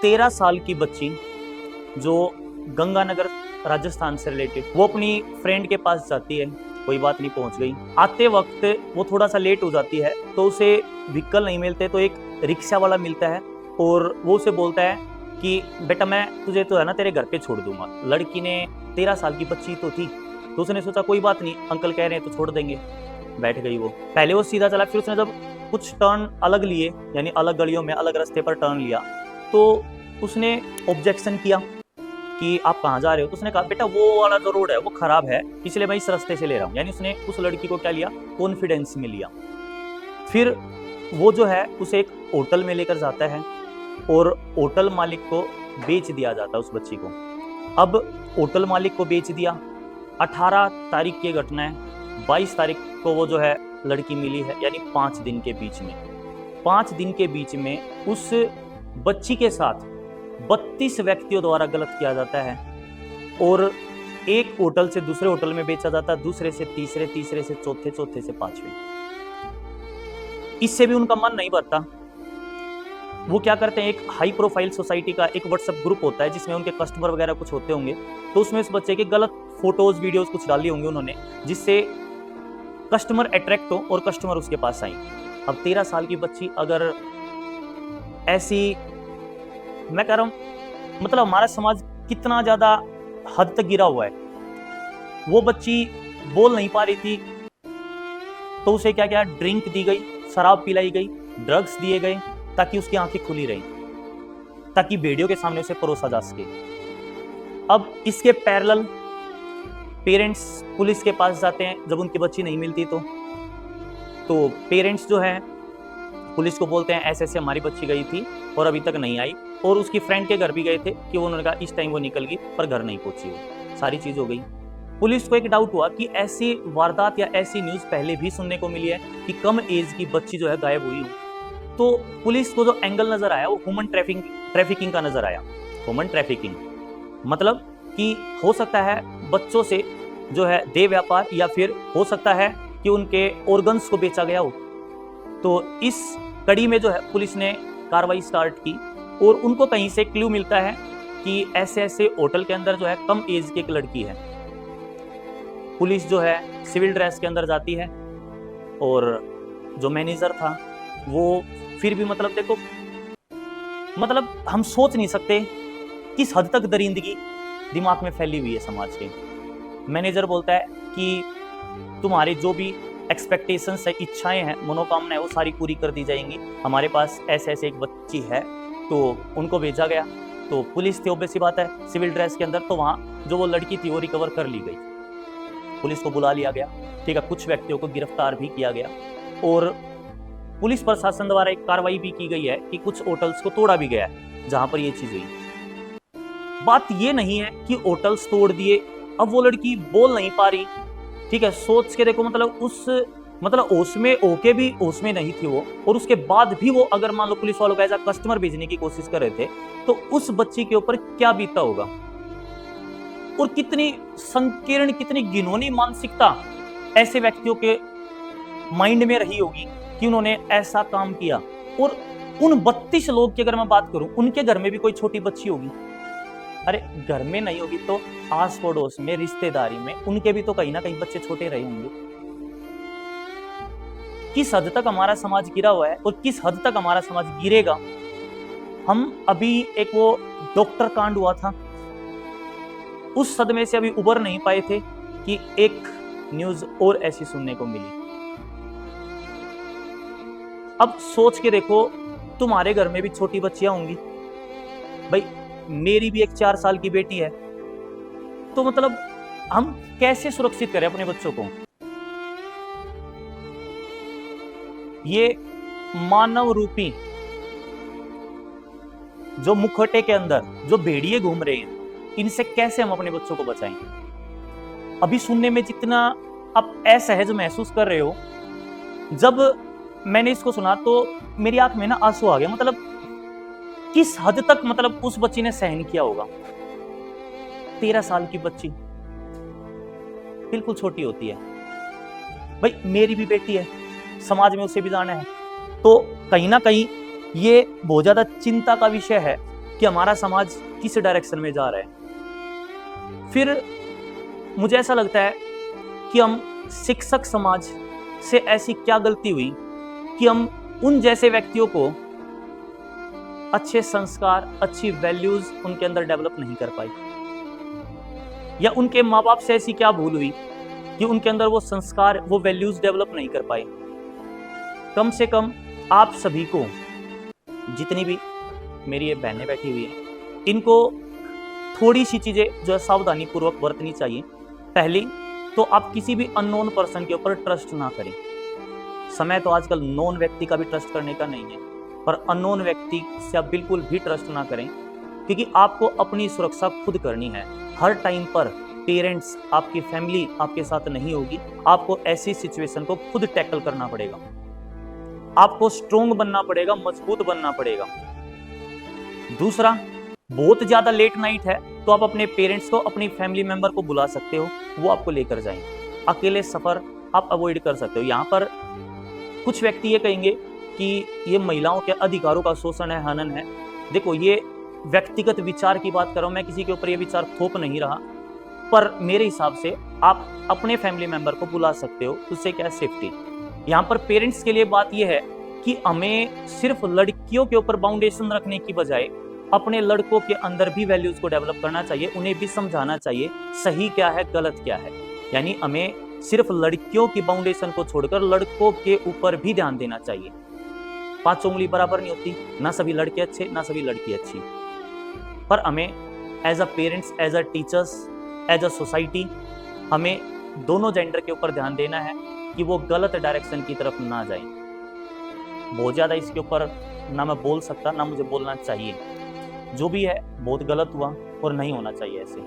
13 साल की बच्ची जो गंगानगर राजस्थान से रिलेटेड, वो अपनी फ्रेंड के पास जाती है, कोई बात नहीं पहुंच गई। आते वक्त वो थोड़ा सा लेट हो जाती है तो उसे व्हीकल नहीं मिलते, तो एक रिक्शा वाला मिलता है और वो उसे बोलता है कि बेटा मैं तुझे तो है ना तेरे घर पे छोड़ दूंगा। लड़की ने 13 साल की बच्ची तो थी, तो उसने सोचा कोई बात नहीं, अंकल कह रहे हैं तो छोड़ देंगे। बैठ गई वो। पहले वो सीधा चला, फिर उसने जब कुछ टर्न अलग लिए, यानी अलग गलियों में अलग रास्ते पर टर्न लिया, तो उसने ऑब्जेक्शन किया कि आप कहाँ जा रहे हो। तो उसने कहा बेटा वो वाला जो रोड है वो खराब है, इसलिए मैं इस रास्ते से ले रहा हूँ। यानी उसने उस लड़की को क्या लिया, कॉन्फिडेंस में लिया। फिर वो जो है उसे एक होटल में लेकर जाता है और होटल मालिक को बेच दिया जाता है उस बच्ची को। अब होटल मालिक को बेच दिया, 18 तारीख की घटना है, 22 तारीख को वो जो है लड़की मिली है, यानी 5 दिन के बीच में। 5 दिन के बीच में उस बच्ची के साथ 32 व्यक्तियों द्वारा गलत किया जाता है और एक होटल से दूसरे होटल में बेचा जाता है, दूसरे से तीसरे, तीसरे से चौथे, चौथे से पांचवें। इससे भी उनका मन नहीं भरता। वो क्या करते हैं, एक हाई प्रोफाइल सोसाइटी का एक व्हाट्सएप ग्रुप होता है जिसमें उनके कस्टमर वगैरह कुछ होते होंगे, तो उसमें उस बच्चे के गलत फोटोज वीडियोज कुछ डाली होंगे उन्होंने, जिससे कस्टमर अट्रैक्ट हो और कस्टमर उसके पास आए। अब 13 साल की बच्ची अगर ऐसी, मैं कह रहा हूं मतलब हमारा समाज कितना ज्यादा हद तक गिरा हुआ है। वो बच्ची बोल नहीं पा रही थी तो उसे क्या क्या ड्रिंक दी गई, शराब पिलाई गई, ड्रग्स दिए गए ताकि उसकी आंखें खुली रही, ताकि वीडियो के सामने उसे परोसा जा सके। अब इसके पैरेलल पेरेंट्स पुलिस के पास जाते हैं जब उनकी बच्ची नहीं मिलती तो पेरेंट्स जो है पुलिस को बोलते हैं ऐसे ऐसे हमारी बच्ची गई थी और अभी तक नहीं आई, और उसकी फ्रेंड के घर भी गए थे कि उन्होंने कहा इस टाइम वो निकल गई पर घर नहीं पहुंची। वो सारी चीज हो गई। पुलिस को एक डाउट हुआ कि ऐसी वारदात या ऐसी न्यूज पहले भी सुनने को मिली है कि कम एज की बच्ची जो है गायब हुई हो। तो पुलिस को जो एंगल नजर आया वो ह्यूमन ट्रैफिकिंग का नजर आया। ह्यूमन ट्रैफिकिंग मतलब कि हो सकता है बच्चों से जो है देह व्यापार, या फिर हो सकता है कि उनके ऑर्गन्स को बेचा गया हो। तो इस कड़ी में जो है पुलिस ने कार्रवाई स्टार्ट की और उनको कहीं से क्लू मिलता है कि ऐसे ऐसे होटल के अंदर जो है कम एज की एक लड़की है। पुलिस जो है सिविल ड्रेस के अंदर जाती है और जो मैनेजर था वो फिर भी मतलब देखो, मतलब हम सोच नहीं सकते किस हद तक दरिंदगी दिमाग में फैली हुई है समाज के। मैनेजर बोलता है कि तुम्हारे जो भी एक्सपेक्टेशंस है, इच्छाएं हैं, मनोकामनाएं, वो सारी पूरी कर दी जाएंगी। हमारे पास ऐसे ऐसे एक बच्ची है। तो उनको भेजा गया। तो पुलिस थी ऑब्वियस सी बात है सिविल ड्रेस के अंदर, तो वहाँ जो वो लड़की थी वो रिकवर कर ली गई। पुलिस को बुला लिया गया, ठीक है, कुछ व्यक्तियों को गिरफ्तार भी किया गया और पुलिस प्रशासन द्वारा एक कार्रवाई भी की गई है कि कुछ होटल्स को तोड़ा भी गया है जहां पर ये चीज हुई। बात ये नहीं है कि होटल्स तोड़ दिए, अब वो लड़की बोल नहीं पा रही, ठीक है, सोच के देखो, मतलब होश में होके भी होश में नहीं थी वो, और उसके बाद भी वो अगर मान लो पुलिस वालों को एज अ कस्टमर भेजने की कोशिश कर रहे थे तो उस बच्ची के ऊपर क्या बीता होगा और कितनी संकीर्ण, कितनी घिनौनी मानसिकता ऐसे व्यक्तियों के माइंड में रही होगी कि उन्होंने ऐसा काम किया। और उन 32 लोग की अगर मैं बात करूं, उनके घर में भी कोई छोटी बच्ची होगी। अरे घर में नहीं होगी तो आस पड़ोस में, रिश्तेदारी में, उनके भी तो कहीं ना कहीं बच्चे छोटे रहे होंगे। किस हद तक हमारा समाज गिरा हुआ है और किस हद तक हमारा समाज गिरेगा। हम अभी एक वो डॉक्टर कांड हुआ था, उस सदमे से अभी उबर नहीं पाए थे कि एक न्यूज और ऐसी सुनने को मिली। अब सोच के देखो, तुम्हारे घर में भी छोटी बच्चियां होंगी, भाई मेरी भी एक 4 साल की बेटी है, तो मतलब हम कैसे सुरक्षित करें अपने बच्चों को। ये मानव रूपी जो मुखौटे के अंदर जो भेड़िए घूम रहे हैं, इनसे कैसे हम अपने बच्चों को बचाएं। अभी सुनने में जितना आप असहज महसूस कर रहे हो, जब मैंने इसको सुना तो मेरी आंख में ना आंसू आ गया। मतलब किस हद तक मतलब उस बच्ची ने सहन किया होगा। 13 साल की बच्ची बिल्कुल छोटी होती है। भाई मेरी भी बेटी है, समाज में उसे भी जाना है, तो कहीं ना कहीं ये बहुत ज्यादा चिंता का विषय है कि हमारा समाज किस डायरेक्शन में जा रहा है। फिर मुझे ऐसा लगता है कि हम शिक्षक समाज से ऐसी क्या गलती हुई कि हम उन जैसे व्यक्तियों को अच्छे संस्कार, अच्छी वैल्यूज उनके अंदर डेवलप नहीं कर पाए, या उनके माँ बाप से ऐसी क्या भूल हुई कि उनके अंदर वो संस्कार, वो वैल्यूज डेवलप नहीं कर पाए। कम से कम आप सभी को, जितनी भी मेरी ये बहनें बैठी हुई हैं, इनको थोड़ी सी चीजें जो है सावधानी पूर्वक बरतनी चाहिए। पहली तो आप किसी भी अननोन पर्सन के ऊपर ट्रस्ट ना करें। समय तो आजकल नोन व्यक्ति का भी ट्रस्ट करने का नहीं है, पर अननोन व्यक्ति से आप बिल्कुल भी ट्रस्ट ना करें, क्योंकि आपको अपनी सुरक्षा खुद करनी है। हर टाइम पर पेरेंट्स, आपकी फैमिली आपके साथ नहीं होगी। आपको ऐसी सिचुएशन को खुद टैकल करना पड़ेगा, आपको स्ट्रोंग बनना पड़ेगा, मजबूत बनना पड़ेगा। दूसरा, बहुत ज्यादा लेट नाइट है तो आप अपने पेरेंट्स को, अपनी फैमिली मेंबर को बुला सकते हो, वो आपको लेकर जाएं। अकेले सफर आप अवॉइड कर सकते हो। यहाँ पर कुछ व्यक्ति ये कहेंगे कि ये महिलाओं के अधिकारों का शोषण है, हनन है। देखो, ये व्यक्तिगत विचार की बात कर रहा हूं मैं, किसी के ऊपर ये विचार थोप नहीं रहा, पर मेरे हिसाब से आप अपने फैमिली मेंबर को बुला सकते हो, उससे क्या सेफ्टी। यहाँ पर पेरेंट्स के लिए बात यह है कि हमें सिर्फ लड़कियों के ऊपर बाउंडेशन रखने की बजाय अपने लड़कों के अंदर भी वैल्यूज को डेवलप करना चाहिए, उन्हें भी समझाना चाहिए सही क्या है, गलत क्या है। यानी हमें सिर्फ लड़कियों की बाउंडेशन को छोड़कर लड़कों के ऊपर भी ध्यान देना चाहिए। 5 उंगली बराबर नहीं होती, ना सभी लड़के अच्छे ना सभी लड़की अच्छी, पर हमें as a parents, as a teachers, as a society, हमें दोनों जेंडर के ऊपर ध्यान देना है कि वो गलत डायरेक्शन की तरफ ना जाए। बहुत ज़्यादा इसके ऊपर ना मैं बोल सकता, ना मुझे बोलना चाहिए। जो भी है बहुत गलत हुआ और नहीं होना चाहिए ऐसे।